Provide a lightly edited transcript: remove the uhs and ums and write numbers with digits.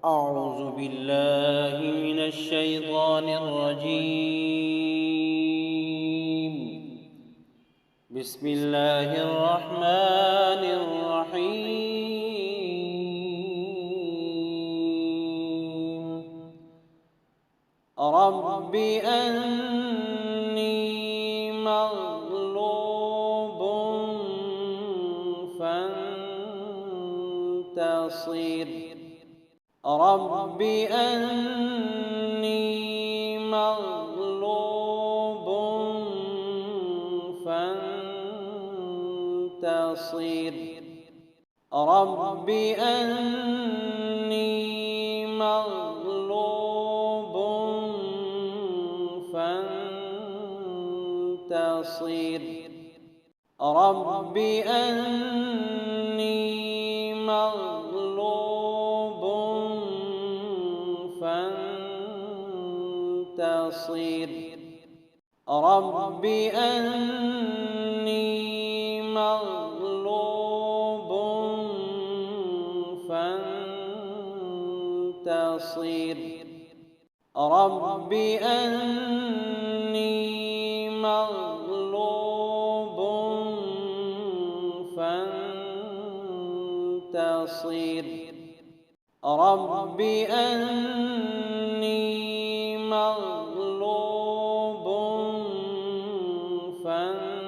أعوذ بالله من الشيطان الرجيم. بسم الله الرحمن الرحيم. رب أني مغلوب فانتصر. رب أني مغلوب فانتصر. رب أني مغلوب فانتصر. رب أني مغلوب فانتصر. رب أني مغلوب فانتصر. رب أني مغلوب فانتصر. رب أني مغلوب فانتصر.